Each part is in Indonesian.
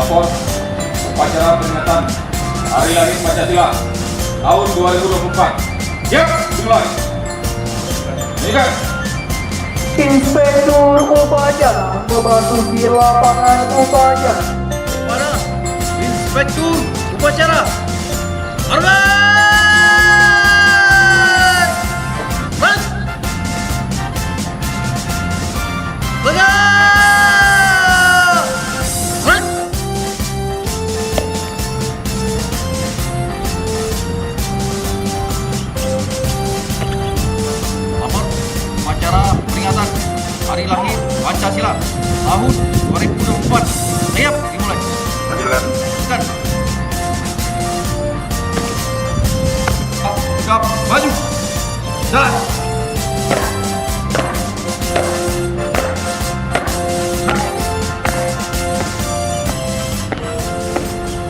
lapor upacara peringatan Hari Lahir Pancasila tahun 2024. Siap, dimulai. Ini kan Inspektur upacara memasuki lapangan upacara. Para Inspektur Upacara Hormat! Mat! Tegak! Mat! Lapor upacara peringatan Hari Lahir Pancasila tahun 2024. Siap, dimulai. Kan. Sikap, maju. Jalan.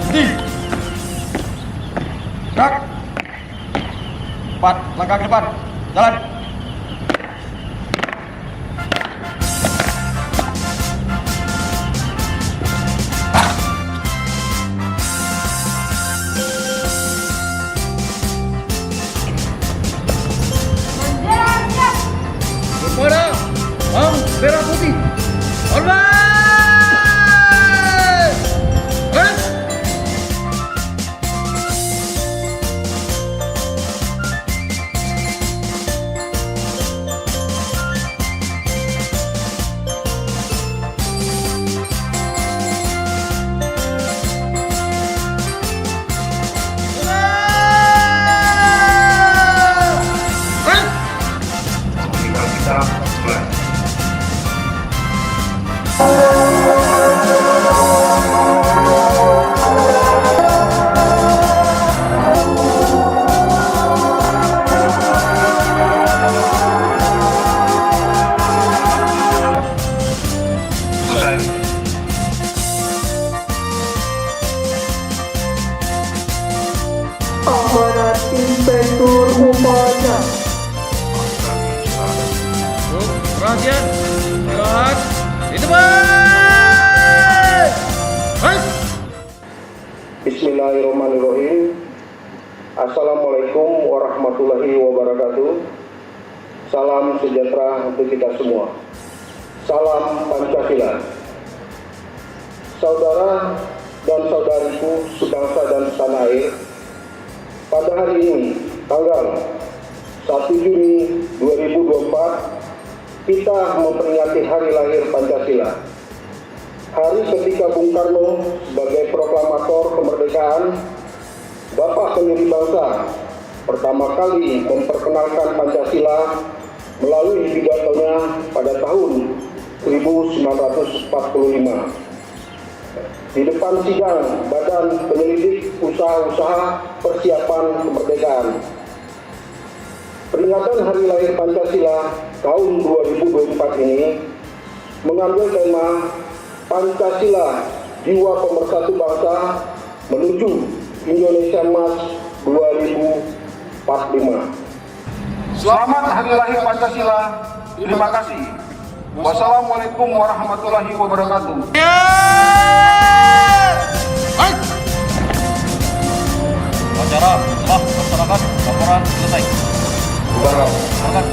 Berhenti. Gerak. 4 langkah ke depan. Jalan. Kepada Bang Merah Putih. Hormat! Mat! Amanat Inspektur upacara. Perhatian, gerak, di depan. Hai. Bismillahirrahmanirrahim. Assalamualaikum warahmatullahi wabarakatuh. Salam sejahtera untuk kita semua. Salam Pancasila. Saudara dan saudariku sebangsa dan setanah air, pada hari ini, tanggal 1 Juni 2024, kita memperingati Hari Lahir Pancasila. Hari ketika Bung Karno sebagai proklamator kemerdekaan, Bapak pendiri bangsa, pertama kali memperkenalkan Pancasila melalui pidatonya pada tahun 1945. Di depan sidang Badan Penyelidik Usaha-Usaha Persiapan Kemerdekaan. Peringatan Hari Lahir Pancasila tahun 2024 ini mengambil tema Pancasila, Jiwa Pemersatu Bangsa menuju Indonesia Emas 2045. Selamat Hari Lahir Pancasila. Terima kasih. Wassalamualaikum warahmatullahi wabarakatuh. Hai. Upacara telah melaksanakan laporan selesai. Silakan.